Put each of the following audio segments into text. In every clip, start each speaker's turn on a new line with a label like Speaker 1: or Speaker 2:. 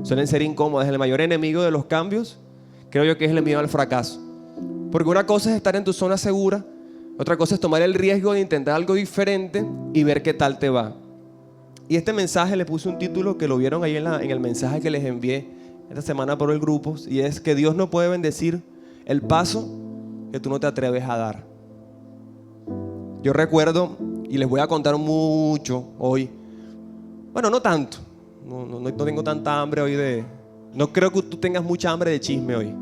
Speaker 1: suelen ser incómodas. El mayor enemigo de los cambios, creo yo que es el miedo al fracaso. Porque una cosa es estar en tu zona segura, otra cosa es tomar el riesgo de intentar algo diferente y ver qué tal te va. Y este mensaje le puse un título que lo vieron ahí en el mensaje que les envié esta semana por el grupo, y es que Dios no puede bendecir el paso que tú no te atreves a dar. Yo recuerdo, y les voy a contar mucho hoy, bueno, no tanto, no tengo tanta hambre hoy no creo que tú tengas mucha hambre de chisme hoy,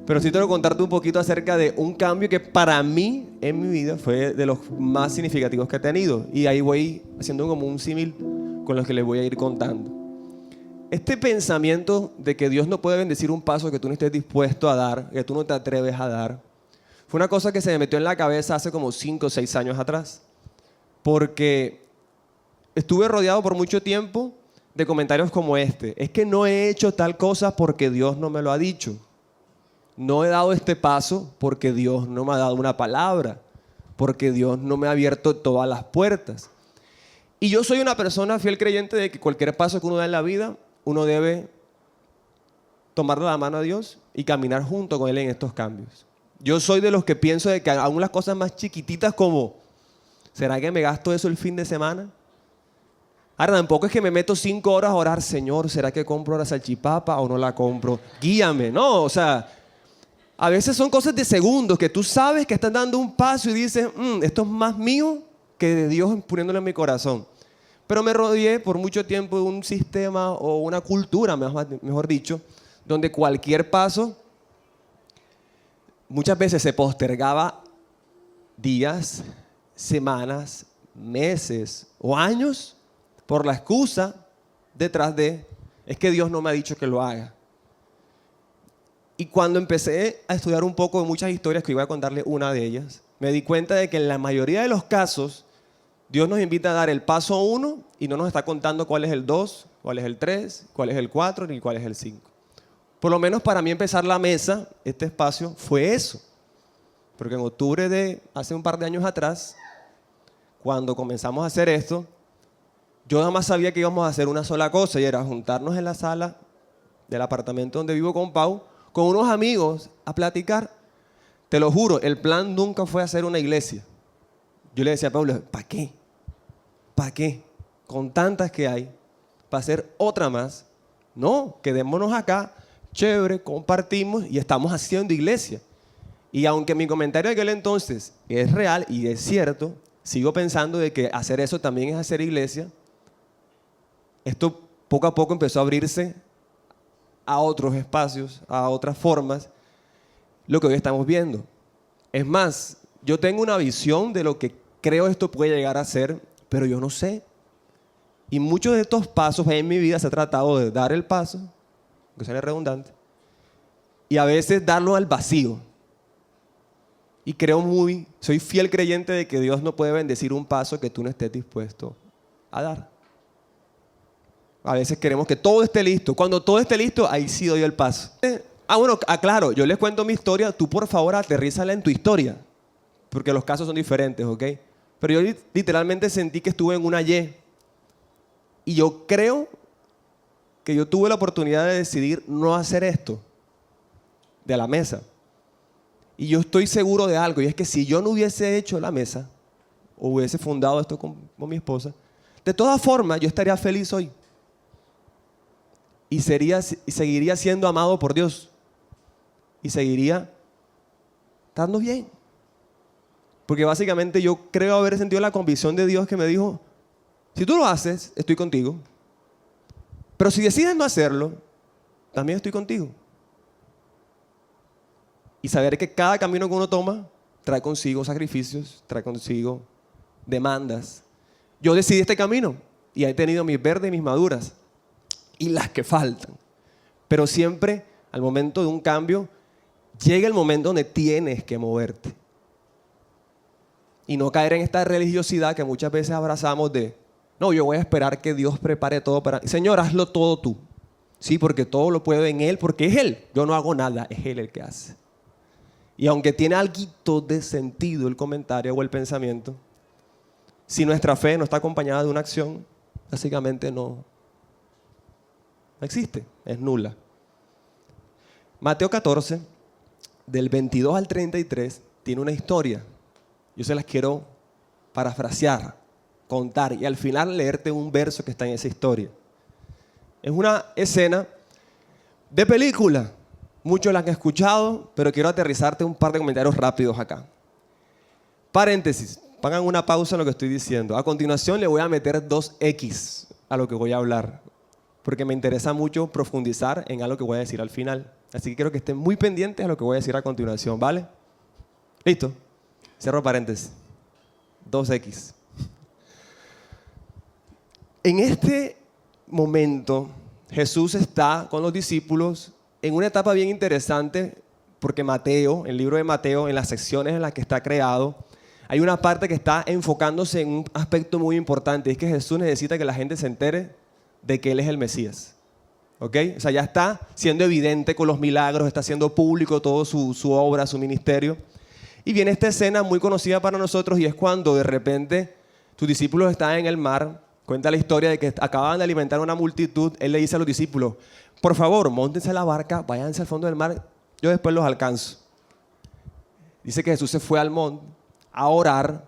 Speaker 1: pero sí tengo que contarte un poquito acerca de un cambio que para mí en mi vida fue de los más significativos que he tenido, y ahí voy haciendo como un símil con los que les voy a ir contando. Este pensamiento de que Dios no puede bendecir un paso que tú no estés dispuesto a dar, que tú no te atreves a dar, fue una cosa que se me metió en la cabeza hace como 5 o 6 años atrás, porque estuve rodeado por mucho tiempo de comentarios como este: es que no he hecho tal cosa porque Dios no me lo ha dicho. No he dado este paso porque Dios no me ha dado una palabra, porque Dios no me ha abierto todas las puertas. Y yo soy una persona fiel creyente de que cualquier paso que uno da en la vida, uno debe tomarle la mano a Dios y caminar junto con Él en estos cambios. Yo soy de los que pienso de que aún las cosas más chiquititas como ¿será que me gasto eso el fin de semana? Ahora, tampoco es que me meto 5 horas a orar: Señor, ¿será que compro la salchipapa o no la compro? Guíame. No, o sea, a veces son cosas de segundos que tú sabes que estás dando un paso y dices, esto es más mío que de Dios poniéndolo en mi corazón. Pero me rodeé por mucho tiempo de un sistema o una cultura, mejor dicho, donde cualquier paso muchas veces se postergaba días, semanas, meses o años por la excusa detrás de: es que Dios no me ha dicho que lo haga. Y cuando empecé a estudiar un poco de muchas historias, que iba a contarle una de ellas, me di cuenta de que en la mayoría de los casos Dios nos invita a dar el paso 1 y no nos está contando cuál es el 2, cuál es el 3, cuál es el 4 ni cuál es el 5. Por lo menos para mí empezar la mesa, este espacio, fue eso. Porque en octubre de hace un par de años atrás, cuando comenzamos a hacer esto, yo nada más sabía que íbamos a hacer una sola cosa, y era juntarnos en la sala del apartamento donde vivo con Pau, con unos amigos a platicar. Te lo juro, el plan nunca fue hacer una iglesia. Yo le decía a Pablo: ¿para qué? ¿Para qué? Con tantas que hay, ¿para hacer otra más? No, quedémonos acá, chévere, compartimos y estamos haciendo iglesia. Y aunque mi comentario de aquel entonces es real y es cierto, sigo pensando de que hacer eso también es hacer iglesia. Esto poco a poco empezó a abrirse a otros espacios, a otras formas, lo que hoy estamos viendo. Es más, yo tengo una visión de lo que creo esto puede llegar a ser, pero yo no sé. Y muchos de estos pasos en mi vida se ha tratado de dar el paso, que suene redundante, y a veces darlo al vacío. Y soy fiel creyente de que Dios no puede bendecir un paso que tú no estés dispuesto a dar. A veces queremos que todo esté listo. Cuando todo esté listo, ahí sí doy el paso. Claro, yo les cuento mi historia. Tú, por favor, aterrízala en tu historia, porque los casos son diferentes, ¿ok? Pero yo literalmente sentí que estuve en una Y. Y yo creo que yo tuve la oportunidad de decidir no hacer esto de la mesa. Y yo estoy seguro de algo, y es que si yo no hubiese hecho la mesa, o hubiese fundado esto con mi esposa, de todas formas yo estaría feliz hoy. Y seguiría siendo amado por Dios. Y seguiría estando bien. Porque básicamente yo creo haber sentido la convicción de Dios que me dijo: si tú lo haces, estoy contigo. Pero si decides no hacerlo, también estoy contigo. Y saber que cada camino que uno toma trae consigo sacrificios, trae consigo demandas. Yo decidí este camino y he tenido mis verdes y mis maduras y las que faltan. Pero siempre al momento de un cambio llega el momento donde tienes que moverte. Y no caer en esta religiosidad que muchas veces abrazamos de: no, yo voy a esperar que Dios prepare todo para mí. Señor, hazlo todo tú. Sí, porque todo lo puedo en Él, porque es Él. Yo no hago nada, es Él el que hace. Y aunque tiene algo de sentido el comentario o el pensamiento, si nuestra fe no está acompañada de una acción, básicamente no No existe, es nula. Mateo 14, del 22 al 33, tiene una historia. Yo se las quiero parafrasear, contar y al final leerte un verso que está en esa historia. Es una escena de película. Muchos la han escuchado, pero quiero aterrizarte un par de comentarios rápidos acá. Paréntesis, pongan una pausa en lo que estoy diciendo. A continuación le voy a meter 2X a lo que voy a hablar, porque me interesa mucho profundizar en algo que voy a decir al final. Así que quiero que estén muy pendientes a lo que voy a decir a continuación, ¿vale? ¿Listo? Cierro paréntesis. 2X. En este momento, Jesús está con los discípulos en una etapa bien interesante, porque Mateo, el libro de Mateo, en las secciones en las que está creado, hay una parte que está enfocándose en un aspecto muy importante, y es que Jesús necesita que la gente se entere de que Él es el Mesías. ¿Ok? O sea, ya está siendo evidente con los milagros, está haciendo público toda su obra, su ministerio. Y viene esta escena muy conocida para nosotros, y es cuando de repente sus discípulos están en el mar. Cuenta la historia de que acababan de alimentar a una multitud. Él le dice a los discípulos, por favor, móntense a la barca, váyanse al fondo del mar, yo después los alcanzo. Dice que Jesús se fue al monte a orar.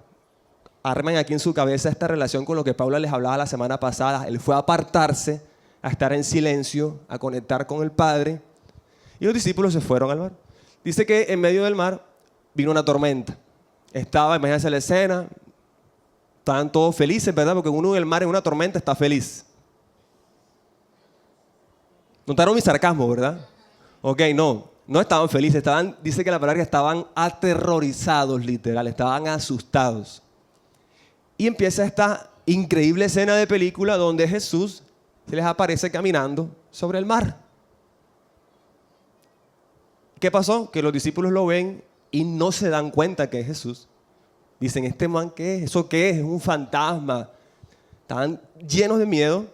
Speaker 1: Arman aquí en su cabeza esta relación con lo que Pablo les hablaba la semana pasada. Él fue a apartarse, a estar en silencio, a conectar con el Padre. Y los discípulos se fueron al mar. Dice que en medio del mar vino una tormenta. Imagínense la escena, estaban todos felices, ¿verdad? Porque uno en el mar en una tormenta está feliz. Notaron mi sarcasmo, ¿verdad? Ok, no estaban felices, dice que la palabra que estaban aterrorizados, literal, estaban asustados. Y empieza esta increíble escena de película donde Jesús se les aparece caminando sobre el mar. ¿Qué pasó? Que los discípulos lo ven y no se dan cuenta que es Jesús. Dicen, ¿este man qué es? ¿Eso qué es? Es un fantasma. Estaban llenos de miedo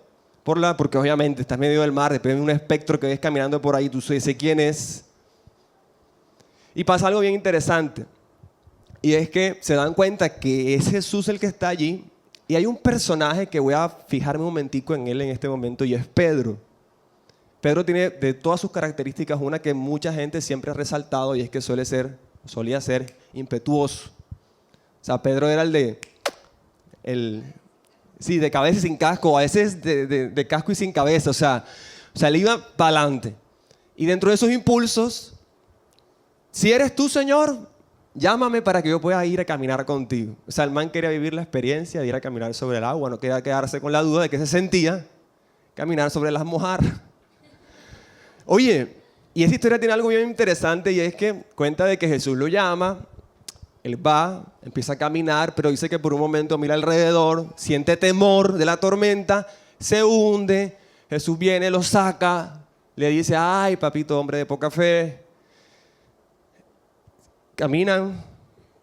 Speaker 1: porque obviamente estás en medio del mar, después de un espectro que ves caminando por ahí, tú dices quién es. Y pasa algo bien interesante. Y es que se dan cuenta que es Jesús el que está allí. Y hay un personaje que voy a fijarme un momentico en él en este momento, y es Pedro. Pedro tiene de todas sus características una que mucha gente siempre ha resaltado, y es que solía ser impetuoso. O sea, Pedro era de cabeza y sin casco, a veces de casco y sin cabeza. O sea, él iba para adelante. Y dentro de esos impulsos, si eres tú, Señor, llámame para que yo pueda ir a caminar contigo. O sea, el man quería vivir la experiencia de ir a caminar sobre el agua, no quería quedarse con la duda de qué se sentía caminar sobre las mojarras. Oye, y esta historia tiene algo bien interesante, y es que cuenta de que Jesús lo llama, él va, empieza a caminar, pero dice que por un momento mira alrededor, siente temor de la tormenta, se hunde, Jesús viene, lo saca, le dice, ay, papito, hombre de poca fe. Caminan,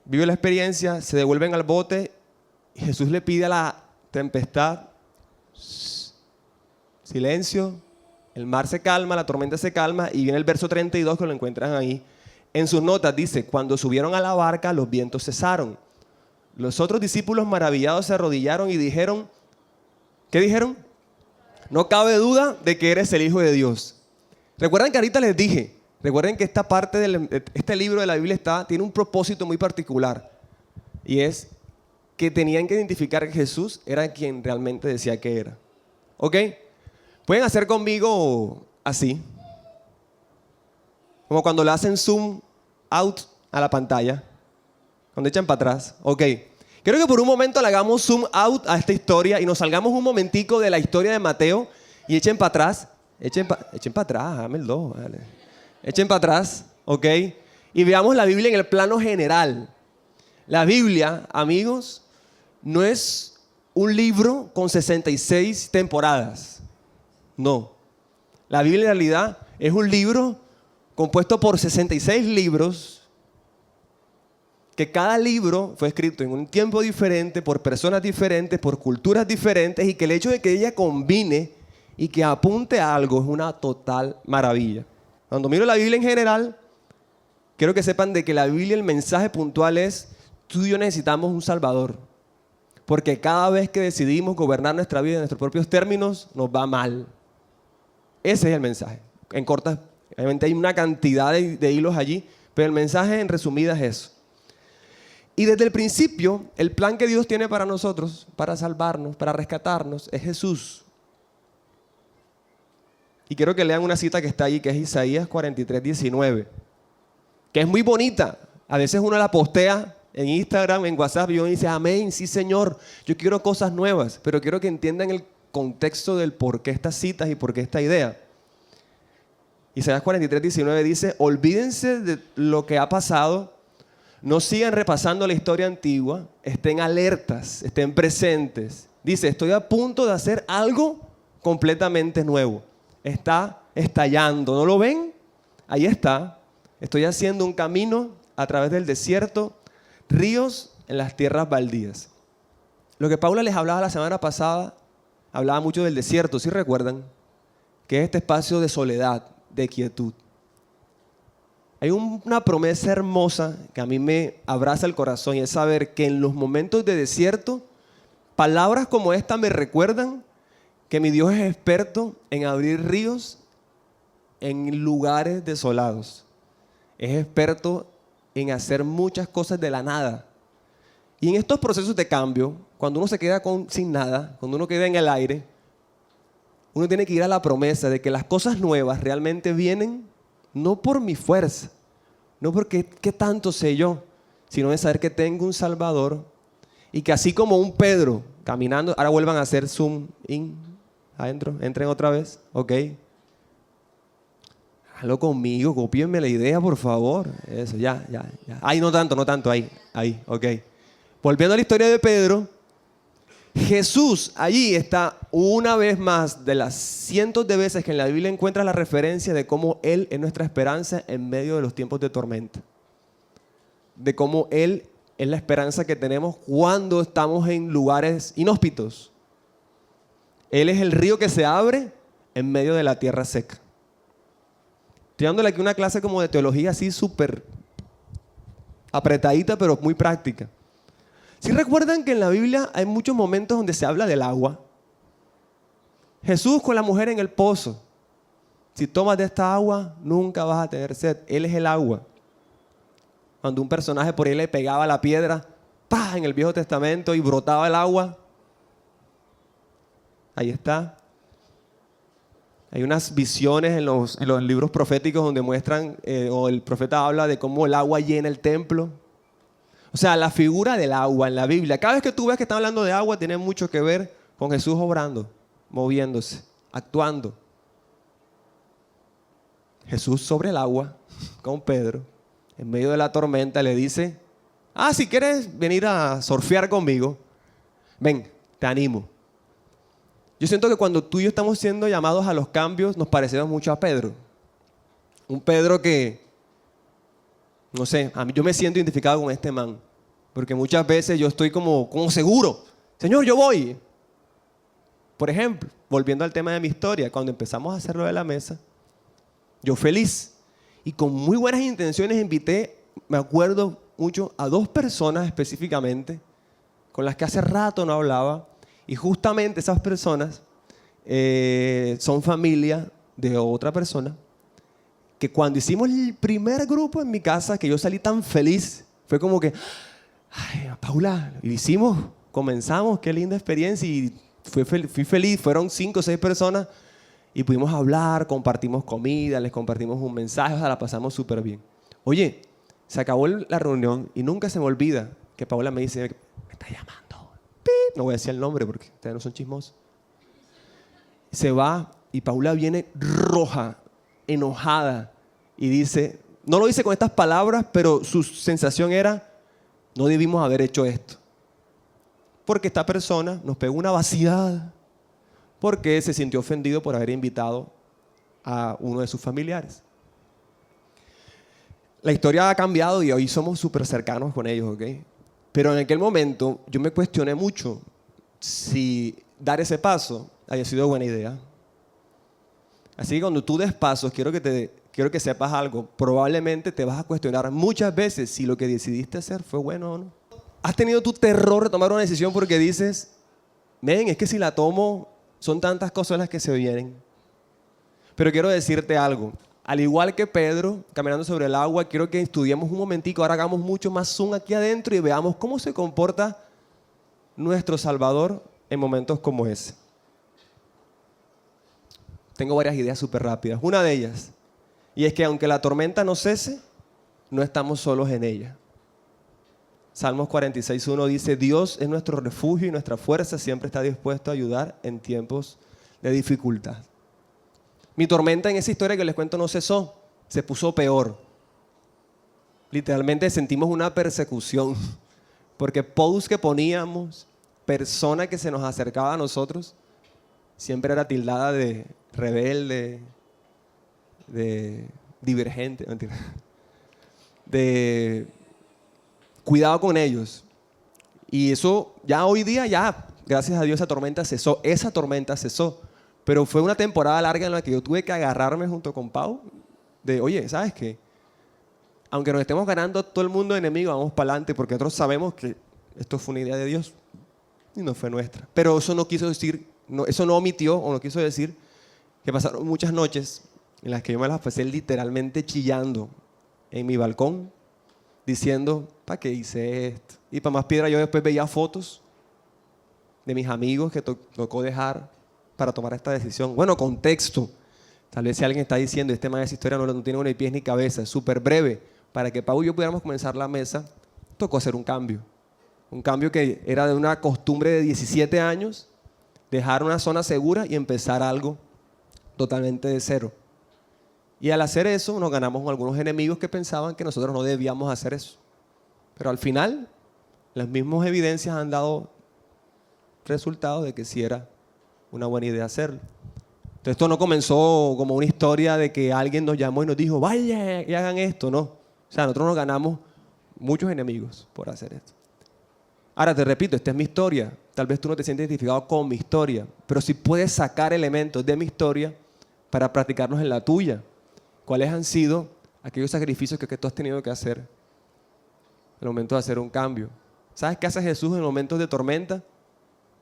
Speaker 1: viven la experiencia, se devuelven al bote, y Jesús le pide a la tempestad, silencio, el mar se calma, la tormenta se calma, y viene el verso 32 que lo encuentran ahí. En sus notas dice, cuando subieron a la barca, los vientos cesaron. Los otros discípulos maravillados se arrodillaron y dijeron, ¿qué dijeron? No cabe duda de que eres el Hijo de Dios. Recuerden que ahorita les dije, recuerden que esta parte de este libro de la Biblia tiene un propósito muy particular, y es que tenían que identificar que Jesús era quien realmente decía que era. ¿Ok? Pueden hacer conmigo así, como cuando le hacen zoom out a la pantalla, cuando echan para atrás. Ok, quiero que por un momento le hagamos zoom out a esta historia y nos salgamos un momentico de la historia de Mateo y echen para atrás. Echen para atrás, háganmelo, vale. Echen para atrás, ok, y veamos la Biblia en el plano general. La Biblia, amigos, no es un libro con 66 temporadas. No. La Biblia en realidad es un libro compuesto por 66 libros, que cada libro fue escrito en un tiempo diferente, por personas diferentes, por culturas diferentes, y que el hecho de que ella combine y que apunte a algo es una total maravilla. Cuando miro la Biblia en general, quiero que sepan de que la Biblia, el mensaje puntual es, tú y yo necesitamos un Salvador. Porque cada vez que decidimos gobernar nuestra vida en nuestros propios términos, nos va mal. Ese es el mensaje. En cortas, obviamente hay una cantidad de hilos allí, pero el mensaje en resumidas es eso. Y desde el principio, el plan que Dios tiene para nosotros, para salvarnos, para rescatarnos, es Jesús. Y quiero que lean una cita que está allí, que es Isaías 43:19, que es muy bonita. A veces uno la postea en Instagram, en WhatsApp, y uno dice, amén, sí Señor, yo quiero cosas nuevas, pero quiero que entiendan el contexto del por qué estas citas y por qué esta idea. Isaías 43:19 dice, olvídense de lo que ha pasado, no sigan repasando la historia antigua, estén alertas, estén presentes. Dice, estoy a punto de hacer algo completamente nuevo. Está estallando, ¿no lo ven? Ahí está. Estoy haciendo un camino a través del desierto, ríos en las tierras baldías. Lo que Paula les hablaba la semana pasada, hablaba mucho del desierto, ¿sí recuerdan? Que es este espacio de soledad, de quietud. Hay una promesa hermosa que a mí me abraza el corazón y es saber que en los momentos de desierto, palabras como esta me recuerdan que mi Dios es experto en abrir ríos en lugares desolados. Es experto en hacer muchas cosas de la nada. Y en estos procesos de cambio, cuando uno se queda sin nada, cuando uno queda en el aire, uno tiene que ir a la promesa de que las cosas nuevas realmente vienen no por mi fuerza, no porque qué tanto sé yo, sino de saber que tengo un Salvador y que así como un Pedro caminando, ahora vuelvan a hacer zoom in, adentro, entren otra vez, ok. Hazlo conmigo, cópienme la idea, por favor. Eso, ya. Ay, no tanto, ahí, ok. Volviendo a la historia de Pedro, Jesús allí está una vez más de las cientos de veces que en la Biblia encuentra la referencia de cómo Él es nuestra esperanza en medio de los tiempos de tormenta. De cómo Él es la esperanza que tenemos cuando estamos en lugares inhóspitos. Él es el río que se abre en medio de la tierra seca. Estoy dándole aquí una clase como de teología así súper apretadita, pero muy práctica. ¿Sí recuerdan que en la Biblia hay muchos momentos donde se habla del agua? Jesús con la mujer en el pozo. Si tomas de esta agua, nunca vas a tener sed. Él es el agua. Cuando un personaje por ahí le pegaba la piedra, ¡pah!, en el Viejo Testamento y brotaba el agua. Ahí está. Hay unas visiones en los libros proféticos donde muestran, o el profeta habla de cómo el agua llena el templo. O sea, la figura del agua en la Biblia, cada vez que tú ves que están hablando de agua, tiene mucho que ver con Jesús obrando, moviéndose, actuando. Jesús sobre el agua, con Pedro, en medio de la tormenta, le dice, si quieres venir a surfear conmigo, ven, te animo. Yo siento que cuando tú y yo estamos siendo llamados a los cambios, nos parecemos mucho a Pedro. Un Pedro que, no sé, yo me siento identificado con este man. Porque muchas veces yo estoy como seguro. Señor, yo voy. Por ejemplo, volviendo al tema de mi historia, cuando empezamos a hacerlo de la mesa, yo feliz y con muy buenas intenciones invité, me acuerdo mucho, a 2 personas específicamente, con las que hace rato no hablaba. Y justamente esas personas son familia de otra persona que cuando hicimos el primer grupo en mi casa, que yo salí tan feliz, fue como que, ay, Paula, lo hicimos, comenzamos, qué linda experiencia y fui feliz, fueron 5 o 6 personas y pudimos hablar, compartimos comida, les compartimos un mensaje, o sea, la pasamos súper bien. Oye, se acabó la reunión y nunca se me olvida que Paula me dice, me está llamando. No voy a decir el nombre porque ustedes no son chismosos. Se va y Paula viene roja, enojada y dice, no lo dice con estas palabras, pero su sensación era, no debimos haber hecho esto. Porque esta persona nos pegó una vaciada porque se sintió ofendido por haber invitado a uno de sus familiares. La historia ha cambiado y hoy somos súper cercanos con ellos, ¿ok? Pero en aquel momento yo me cuestioné mucho si dar ese paso haya sido buena idea. Así que cuando tú des pasos, quiero que sepas algo. Probablemente te vas a cuestionar muchas veces si lo que decidiste hacer fue bueno o no. ¿Has tenido tu terror de tomar una decisión porque dices, es que si la tomo son tantas cosas las que se vienen? Pero quiero decirte algo. Al igual que Pedro, caminando sobre el agua, quiero que estudiemos un momentico, ahora hagamos mucho más zoom aquí adentro y veamos cómo se comporta nuestro Salvador en momentos como ese. Tengo varias ideas súper rápidas. Una de ellas, y es que aunque la tormenta no cese, no estamos solos en ella. Salmos 46:1 dice, Dios es nuestro refugio y nuestra fuerza, siempre está dispuesto a ayudar en tiempos de dificultad. Mi tormenta en esa historia que les cuento no cesó, se puso peor. Literalmente sentimos una persecución, porque posts que poníamos, persona que se nos acercaba a nosotros, siempre era tildada de rebelde, de divergente, mentira, de cuidado con ellos. Y eso ya hoy día, ya, gracias a Dios, esa tormenta cesó. Pero fue una temporada larga en la que yo tuve que agarrarme junto con Pau de, oye, ¿sabes qué? Aunque nos estemos ganando todo el mundo enemigo, vamos para adelante, porque nosotros sabemos que esto fue una idea de Dios y no fue nuestra. Pero eso no quiso decir, eso no omitió o no quiso decir que pasaron muchas noches en las que yo me las pasé literalmente chillando en mi balcón, diciendo, ¿para qué hice esto? Y para más piedra, yo después veía fotos de mis amigos que tocó dejar para tomar esta decisión. Bueno, contexto. Tal vez si alguien está diciendo, este man de esa historia no tiene ni pies ni cabeza, es súper breve. Para que Pau y yo pudiéramos comenzar la mesa, tocó hacer un cambio. Un cambio que era de una costumbre de 17 años, dejar una zona segura y empezar algo totalmente de cero. Y al hacer eso, nos ganamos con algunos enemigos que pensaban que nosotros no debíamos hacer eso. Pero al final, las mismas evidencias han dado resultados de que sí era una buena idea hacerlo. Entonces esto no comenzó como una historia de que alguien nos llamó y nos dijo, vaya y hagan esto, no. O sea, nosotros nos ganamos muchos enemigos por hacer esto. Ahora te repito, esta es mi historia. Tal vez tú no te sientes identificado con mi historia, pero sí puedes sacar elementos de mi historia para practicarlos en la tuya. ¿Cuáles han sido aquellos sacrificios que tú has tenido que hacer en el momento de hacer un cambio? ¿Sabes qué hace Jesús en momentos de tormenta?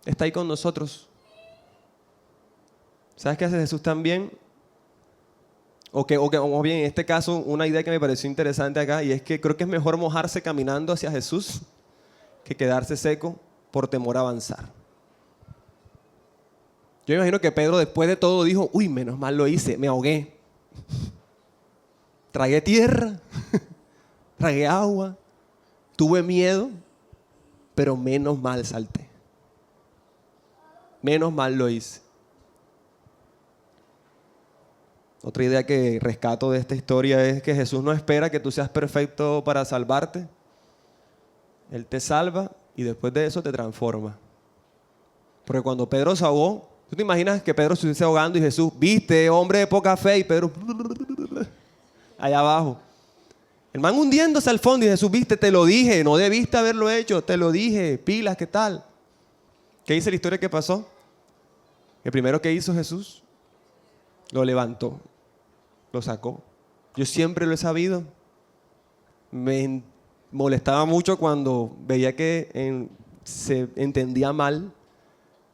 Speaker 1: Está ahí con nosotros. ¿Sabes qué hace Jesús también? O bien en este caso, una idea que me pareció interesante acá, y es que creo que es mejor mojarse caminando hacia Jesús que quedarse seco por temor a avanzar. Yo me imagino que Pedro después de todo dijo, uy, menos mal lo hice, me ahogué. Tragué tierra, tragué agua, tuve miedo, pero menos mal salté. Menos mal lo hice. Otra idea que rescato de esta historia es que Jesús no espera que tú seas perfecto para salvarte. Él te salva y después de eso te transforma. Porque cuando Pedro se ahogó, ¿tú te imaginas que Pedro se estuviese ahogando y Jesús, viste, hombre de poca fe, y Pedro allá abajo? El man hundiéndose al fondo y Jesús, viste, te lo dije, no debiste haberlo hecho, te lo dije, pilas, ¿qué tal? ¿Qué dice la historia que pasó? El primero que hizo Jesús, lo levantó, lo sacó. Yo siempre lo he sabido. Me molestaba mucho cuando veía que se entendía mal,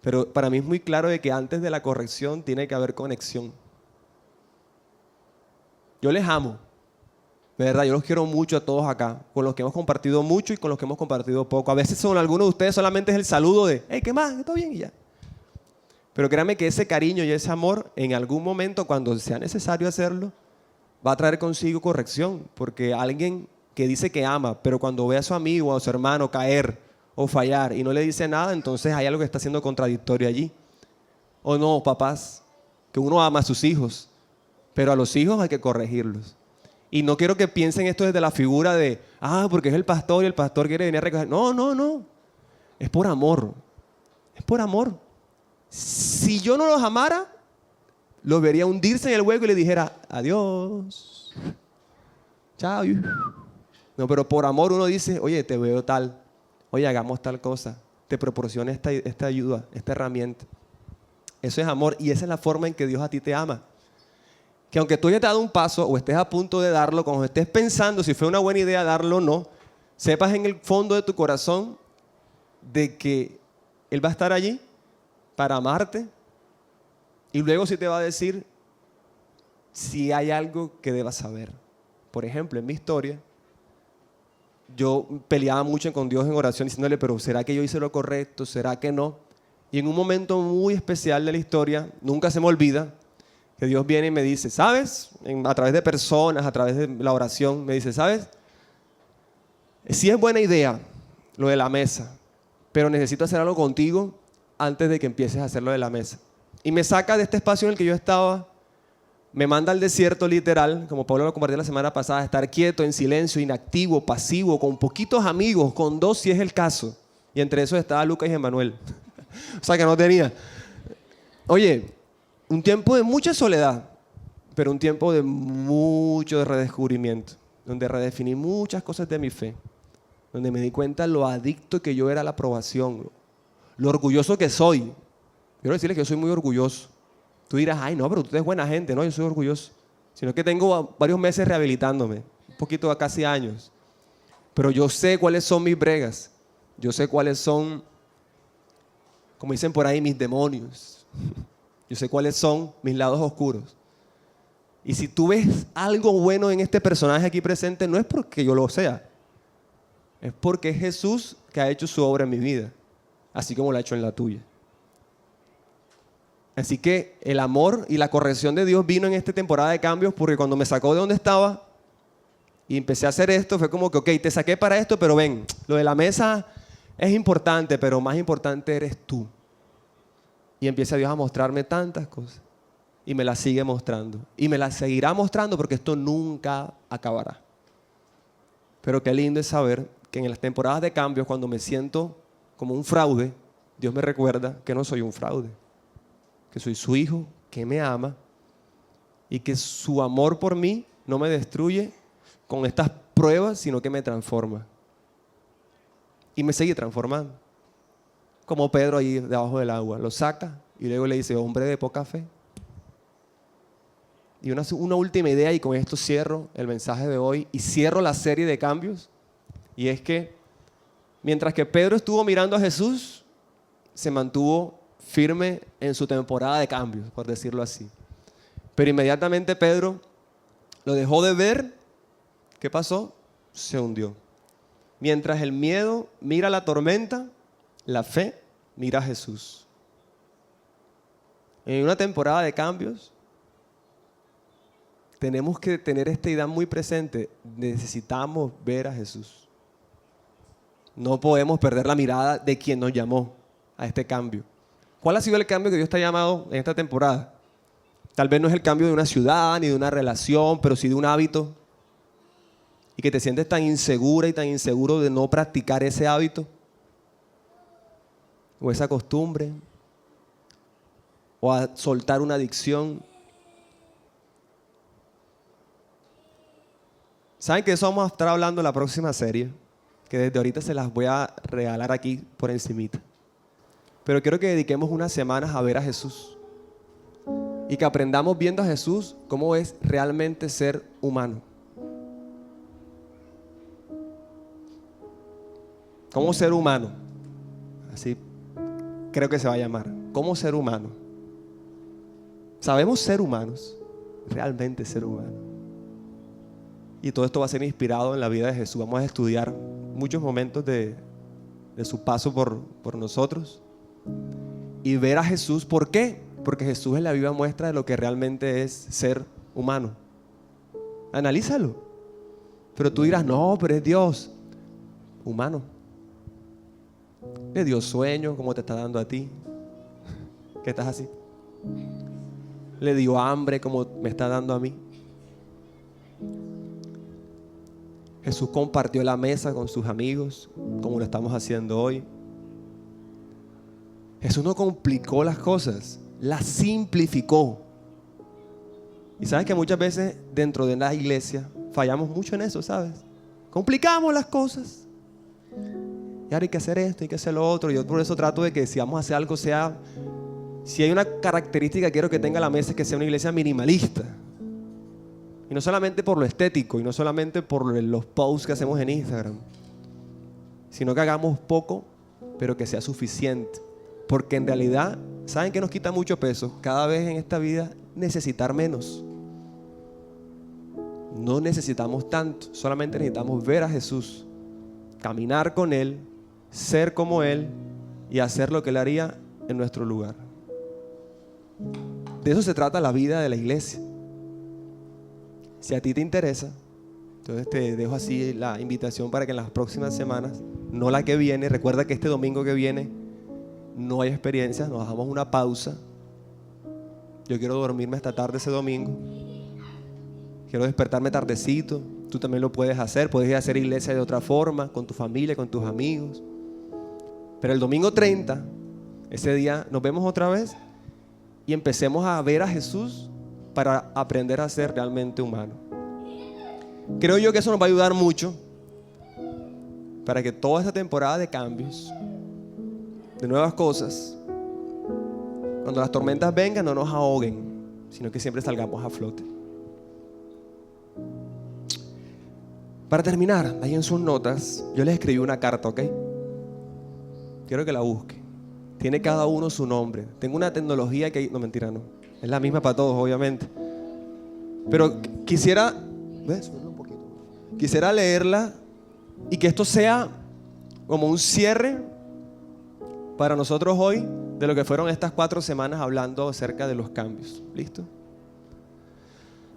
Speaker 1: pero para mí es muy claro de que antes de la corrección tiene que haber conexión. Yo les amo, de verdad, yo los quiero mucho a todos acá, con los que hemos compartido mucho y con los que hemos compartido poco. A veces con algunos de ustedes solamente es el saludo de, hey, ¿qué más? ¿Todo bien? Y ya. Pero créanme que ese cariño y ese amor, en algún momento, cuando sea necesario hacerlo, va a traer consigo corrección. Porque alguien que dice que ama, pero cuando ve a su amigo o a su hermano caer o fallar y no le dice nada, entonces hay algo que está siendo contradictorio allí. O no, papás, que uno ama a sus hijos, pero a los hijos hay que corregirlos. Y no quiero que piensen esto desde la figura de, porque es el pastor y el pastor quiere venir a recoger. No, no, no. Es por amor. Es por amor. Si yo no los amara, los vería hundirse en el hueco y le dijera, adiós, chao. No, pero por amor uno dice, oye, te veo tal, oye, hagamos tal cosa, te proporciona esta ayuda, esta herramienta. Eso es amor y esa es la forma en que Dios a ti te ama. Que aunque tú hayas dado un paso o estés a punto de darlo, cuando estés pensando si fue una buena idea darlo o no, sepas en el fondo de tu corazón de que Él va a estar allí para amarte y luego sí te va a decir, si hay algo que debas saber. Por ejemplo, en mi historia, yo peleaba mucho con Dios en oración diciéndole, pero ¿será que yo hice lo correcto? ¿Será que no? Y en un momento muy especial de la historia, nunca se me olvida, que Dios viene y me dice, ¿sabes? A través de personas, a través de la oración, me dice, ¿sabes? Sí es buena idea lo de la mesa, pero necesito hacer algo contigo antes de que empieces a hacer lo de la mesa. Y me saca de este espacio en el que yo estaba, me manda al desierto literal, como Pablo lo compartió la semana pasada, estar quieto, en silencio, inactivo, pasivo, con poquitos amigos, con 2 si es el caso. Y entre esos estaba Lucas y Emanuel. O sea que no tenía. Oye, un tiempo de mucha soledad, pero un tiempo de mucho redescubrimiento, donde redefiní muchas cosas de mi fe, donde me di cuenta lo adicto que yo era a la aprobación, lo orgulloso que soy. Quiero decirles que yo soy muy orgulloso. Tú dirás, ay no, pero tú eres buena gente. No, yo soy orgulloso. Sino que tengo varios meses rehabilitándome, un poquito, casi años. Pero yo sé cuáles son mis bregas. Yo sé cuáles son, como dicen por ahí, mis demonios. Yo sé cuáles son mis lados oscuros. Y si tú ves algo bueno en este personaje aquí presente, no es porque yo lo sea. Es porque es Jesús que ha hecho su obra en mi vida, así como lo ha hecho en la tuya. Así que el amor y la corrección de Dios vino en esta temporada de cambios, porque cuando me sacó de donde estaba y empecé a hacer esto, fue como que, ok, te saqué para esto, pero ven, lo de la mesa es importante, pero más importante eres tú. Y empieza Dios a mostrarme tantas cosas. Y me las sigue mostrando. Y me las seguirá mostrando porque esto nunca acabará. Pero qué lindo es saber que en las temporadas de cambios, cuando me siento como un fraude, Dios me recuerda que no soy un fraude. Que soy su hijo, que me ama. Y que su amor por mí no me destruye con estas pruebas, sino que me transforma. Y me sigue transformando. Como Pedro ahí debajo del agua. Lo saca y luego le dice, hombre de poca fe. Y una última idea, y con esto cierro el mensaje de hoy y cierro la serie de cambios. Y es que mientras que Pedro estuvo mirando a Jesús, se mantuvo firme en su temporada de cambios, por decirlo así. Pero inmediatamente Pedro lo dejó de ver. ¿Qué pasó? Se hundió. Mientras el miedo mira la tormenta, la fe mira a Jesús. En una temporada de cambios, tenemos que tener esta idea muy presente. Necesitamos ver a Jesús. No podemos perder la mirada de quien nos llamó a este cambio. ¿Cuál ha sido el cambio que Dios te ha llamado en esta temporada? Tal vez no es el cambio de una ciudad ni de una relación, pero sí de un hábito. Y que te sientes tan insegura y tan inseguro de no practicar ese hábito o esa costumbre o a soltar una adicción. ¿Saben que eso vamos a estar hablando en la próxima serie? Que desde ahorita se las voy a regalar aquí por encimita. Pero quiero que dediquemos unas semanas a ver a Jesús. Y que aprendamos viendo a Jesús cómo es realmente ser humano. ¿Cómo ser humano? Así creo que se va a llamar. ¿Cómo ser humano? ¿Sabemos ser humanos? Realmente ser humanos. Y todo esto va a ser inspirado en la vida de Jesús. Vamos a estudiar muchos momentos de su paso por nosotros. Y ver a Jesús. ¿Por qué? Porque Jesús es la viva muestra de lo que realmente es ser humano. Analízalo. Pero tú dirás, no, pero es Dios. Humano. Le dio sueño como te está dando a ti. ¿Qué estás así? Le dio hambre como me está dando a mí. Jesús compartió la mesa con sus amigos como lo estamos haciendo hoy. Jesús no complicó las cosas, las simplificó. Y sabes que muchas veces dentro de la iglesia fallamos mucho en eso, ¿sabes? Complicamos las cosas. Y ahora hay que hacer esto, hay que hacer lo otro. Yo por eso trato de que si vamos a hacer algo sea... Si hay una característica que quiero que tenga la mesa es que sea una iglesia minimalista. Y no solamente por lo estético, y no solamente por los posts que hacemos en Instagram, sino que hagamos poco, pero que sea suficiente. Porque en realidad, ¿saben qué nos quita mucho peso? Cada vez en esta vida necesitar menos. No necesitamos tanto, solamente necesitamos ver a Jesús, caminar con Él, ser como Él y hacer lo que Él haría en nuestro lugar. De eso se trata la vida de la iglesia. Si a ti te interesa, entonces te dejo así la invitación para que en las próximas semanas, no la que viene, recuerda que este domingo que viene no hay experiencia, nos damos una pausa. Yo quiero dormirme esta tarde ese domingo. Quiero despertarme tardecito. Tú también lo puedes hacer. Puedes ir a hacer iglesia de otra forma, con tu familia, con tus amigos. Pero el domingo 30, ese día, nos vemos otra vez y empecemos a ver a Jesús para aprender a ser realmente humano. Creo yo que eso nos va a ayudar mucho para que toda esta temporada de cambios, de nuevas cosas, cuando las tormentas vengan no nos ahoguen, sino que siempre salgamos a flote. Para terminar, ahí en sus notas, yo les escribí una carta, ¿ok? Quiero que la busque. Tiene cada uno su nombre. Tengo una tecnología que... No, mentira, no. Es la misma para todos, obviamente. Pero quisiera... ¿Ves? Quisiera leerla y que esto sea como un cierre para nosotros hoy de lo que fueron estas 4 semanas hablando acerca de los cambios. ¿Listo?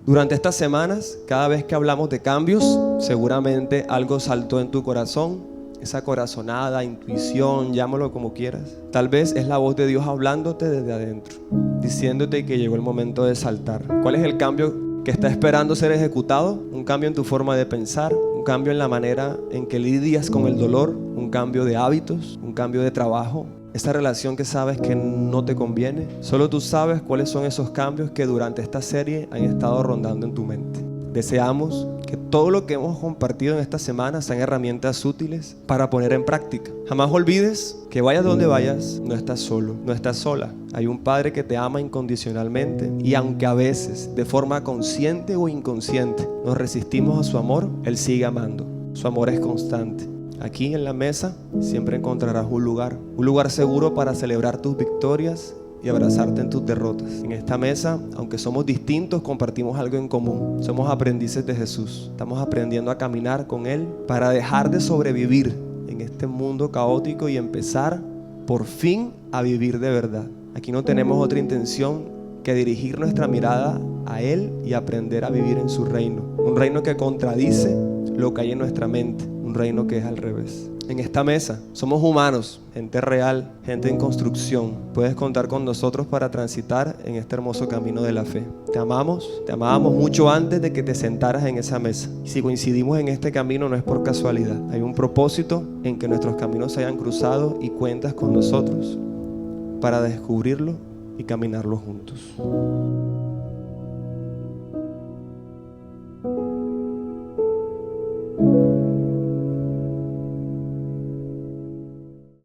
Speaker 1: Durante estas semanas, cada vez que hablamos de cambios, seguramente algo saltó en tu corazón, esa corazonada, intuición, llámalo como quieras. Tal vez es la voz de Dios hablándote desde adentro, diciéndote que llegó el momento de saltar. ¿Cuál es el cambio que está esperando ser ejecutado? Un cambio en tu forma de pensar, un cambio en la manera en que lidias con el dolor, un cambio de hábitos, un cambio de trabajo. Esa relación que sabes que no te conviene, solo tú sabes cuáles son esos cambios que durante esta serie han estado rondando en tu mente. Deseamos que todo lo que hemos compartido en esta semana sean herramientas útiles para poner en práctica. Jamás olvides que vayas donde vayas, no estás solo, no estás sola. Hay un Padre que te ama incondicionalmente y aunque a veces de forma consciente o inconsciente nos resistimos a su amor, Él sigue amando. Su amor es constante. Aquí en la mesa siempre encontrarás un lugar seguro para celebrar tus victorias y abrazarte en tus derrotas. En esta mesa, aunque somos distintos, compartimos algo en común. Somos aprendices de Jesús. Estamos aprendiendo a caminar con Él para dejar de sobrevivir en este mundo caótico y empezar por fin a vivir de verdad. Aquí no tenemos otra intención que dirigir nuestra mirada a Él y aprender a vivir en su reino. Un reino que contradice lo que hay en nuestra mente. Un reino que es al revés. En esta mesa somos humanos, gente real, gente en construcción. Puedes contar con nosotros para transitar en este hermoso camino de la fe. Te amábamos mucho antes de que te sentaras en esa mesa. Y si coincidimos en este camino no es por casualidad. Hay un propósito en que nuestros caminos se hayan cruzado y cuentas con nosotros para descubrirlo y caminarlo juntos.